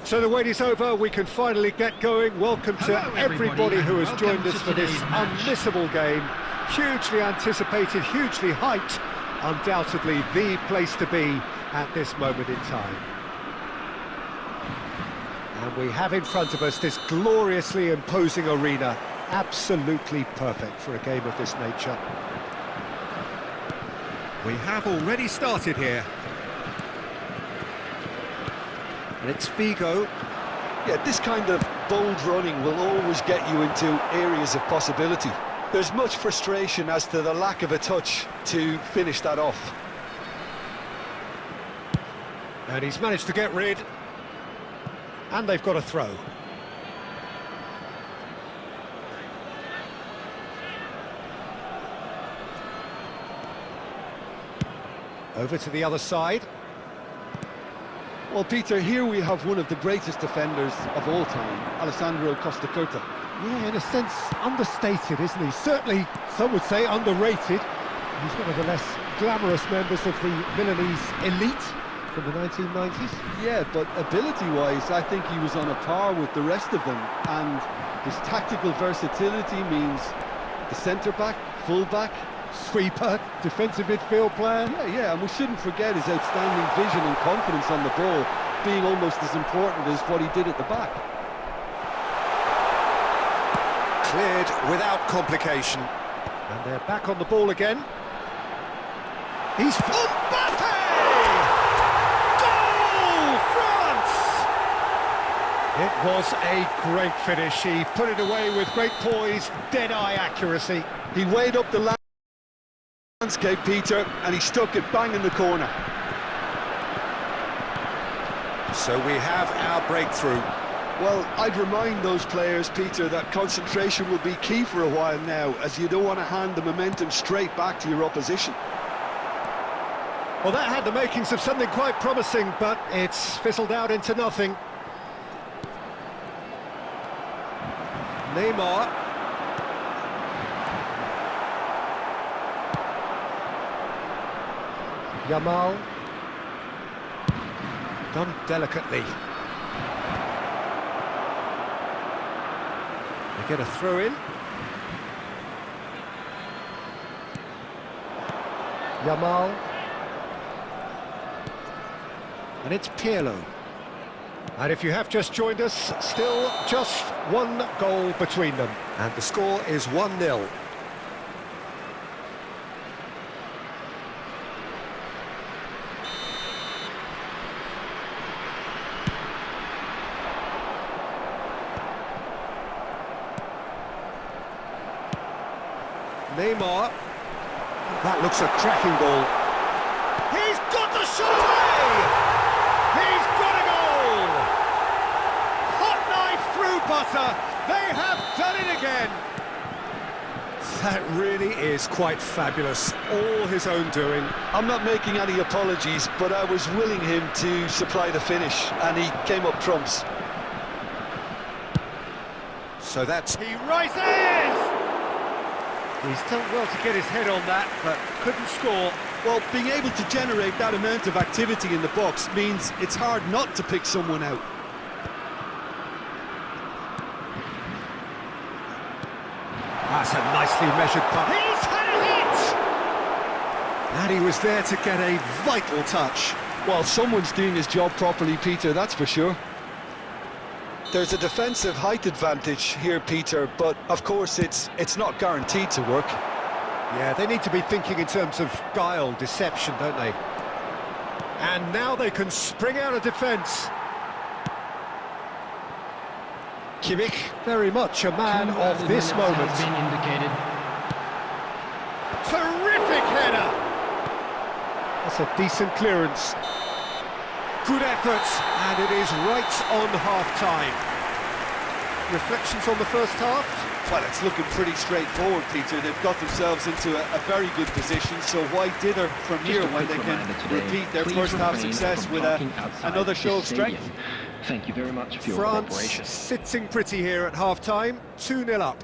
So the wait is over, we can finally get going. Welcome to everybody who has joined us for this unmissable game. Hugely anticipated, hugely hyped. Undoubtedly the place to be at this moment in time. And we have in front of us this gloriously imposing arena. Absolutely perfect for a game of this nature. We have already started here. And it's Figo. Yeah, this kind of bold running will always get you into areas of possibility. There's much frustration as to the lack of a touch to finish that off. And he's managed to get rid. And they've got a throw. Over to the other side. Well, Peter, here we have one of the greatest defenders of all time, Alessandro Costa Curta. Yeah, in a sense, understated, isn't he? Certainly, some would say underrated. He's one of the less glamorous members of the Milanese elite from the 1990s. Yeah, but ability-wise, I think he was on a par with the rest of them. And his tactical versatility means the centre-back, full-back, sweeper, defensive midfield player. Yeah, and we shouldn't forget his outstanding vision and confidence on the ball being almost as important as what he did at the back. Cleared without complication. And they're back on the ball again. He's... Mbappe! Goal! France! It was a great finish. He put it away with great poise, dead-eye accuracy. He weighed up the landscape, Peter, and he stuck it bang in the corner. So we have our breakthrough. Well, I'd remind those players, Peter, that concentration will be key for a while now, as you don't want to hand the momentum straight back to your opposition. Well, that had the makings of something quite promising, but it's fizzled out into nothing. Neymar. Yamal. Done delicately. They get a throw in. Yamal. And it's Pirlo. And if you have just joined us, still just one goal between them. And the score is 1-0. Neymar. That looks a cracking ball. He's got the shot away! He's got a goal! Hot knife through butter. They have done it again. That really is quite fabulous. All his own doing. I'm not making any apologies, but I was willing him to supply the finish, and he came up trumps. So that's... He rises! He's done well to get his head on that, but couldn't score. Well, being able to generate that amount of activity in the box means it's hard not to pick someone out. That's a nicely measured punt. He's had a hit! And he was there to get a vital touch. Well, someone's doing his job properly, Peter, that's for sure. There's a defensive height advantage here, Peter, but of course it's not guaranteed to work. Yeah, they need to be thinking in terms of guile, deception, don't they? And now they can spring out of defence. Kimmich, very much a man of this moment. Terrific header! That's a decent clearance. Good effort, and it is right on half-time. Reflections on the first half? Well, it's looking pretty straightforward, Peter. They've got themselves into a very good position, so why dither from here when they can repeat their first half success with another show of strength? Thank you very much for your France cooperation. sitting pretty here at half-time, 2-0 up.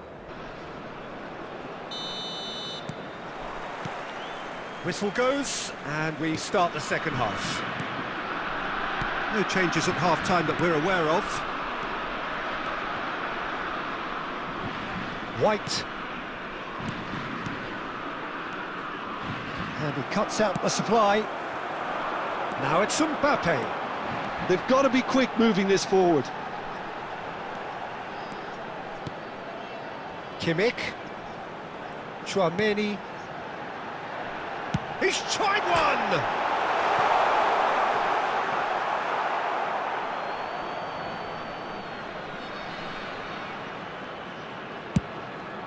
Whistle goes, and we start the second half. No changes at half-time that we're aware of. White. And he cuts out the supply. Now it's Mbappe. They've got to be quick moving this forward. Kimmich. Chouameni. He's tried one!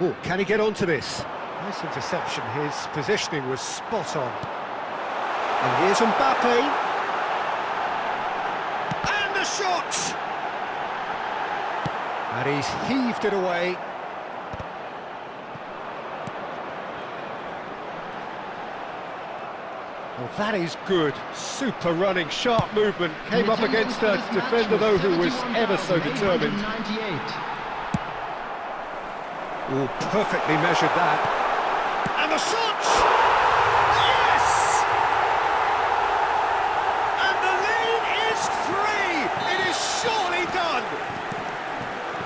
Oh, can he get onto this? Nice interception. His positioning was spot on. And here's Mbappe. And the shot! And he's heaved it away. Well, that is good. Super running, sharp movement. Came up against a defender, though, who was ever so determined. Oh, perfectly measured that. And the shot! Yes! And the lead is 3! It is surely done!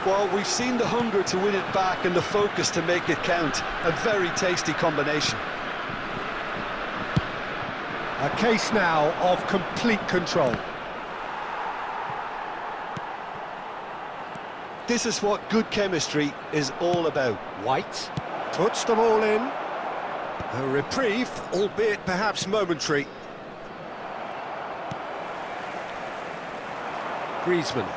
Well, we've seen the hunger to win it back and the focus to make it count. A very tasty combination. A case now of complete control. This is what good chemistry is all about. White puts them all in. A reprieve, albeit perhaps momentary. Griezmann.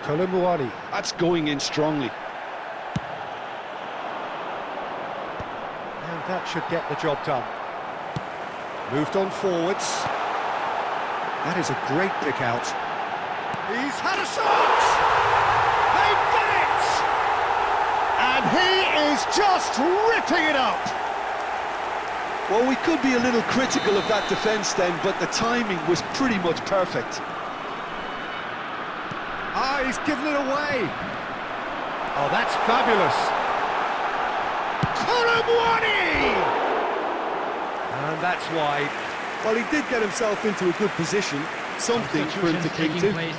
Colomboani. That's going in strongly. And that should get the job done. Moved on forwards. That is a great pick out. He's had a shot! They've done it! And he is just ripping it up! Well, we could be a little critical of that defence then, but the timing was pretty much perfect. Ah, he's given it away! Oh, that's fabulous! Colomboani! And that's wide. Well, he did get himself into a good position, something for him to cling to.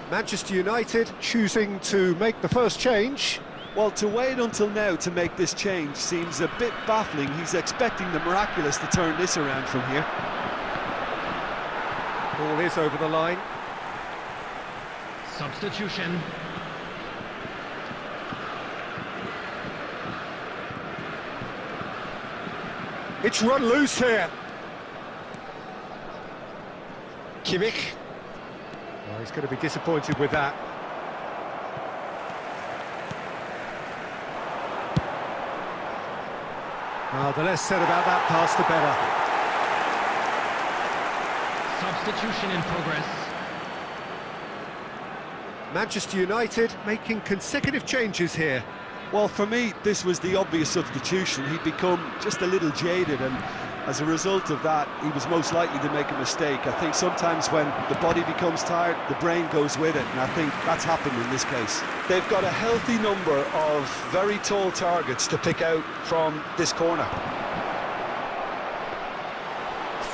Manchester United choosing to make the first change. Well, to wait until now to make this change seems a bit baffling. He's expecting the miraculous to turn this around from here. Ball is over the line. Substitution. It's run loose here. Kimmich. Oh, he's going to be disappointed with that. Oh, the less said about that pass, the better. Substitution in progress. Manchester United making consecutive changes here. Well, for me, this was the obvious substitution. He'd become just a little jaded, and as a result of that, he was most likely to make a mistake. I think sometimes when the body becomes tired, the brain goes with it, and I think that's happened in this case. They've got a healthy number of very tall targets to pick out from this corner.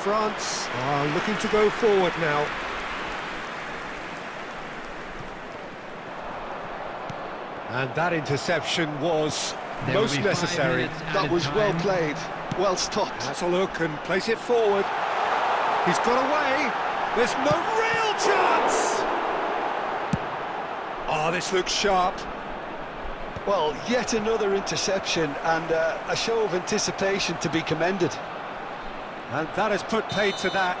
France are looking to go forward now. And that interception was most necessary. That was well played, well stopped. That's a look and place it forward. He's got away. There's no real chance. Oh, this looks sharp. Well, yet another interception and a show of anticipation to be commended. And that has put paid to that.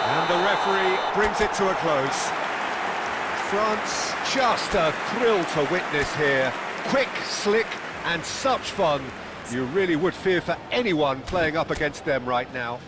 And the referee brings it to a close. France, just a thrill to witness here. Quick, slick, and such fun. You really would fear for anyone playing up against them right now.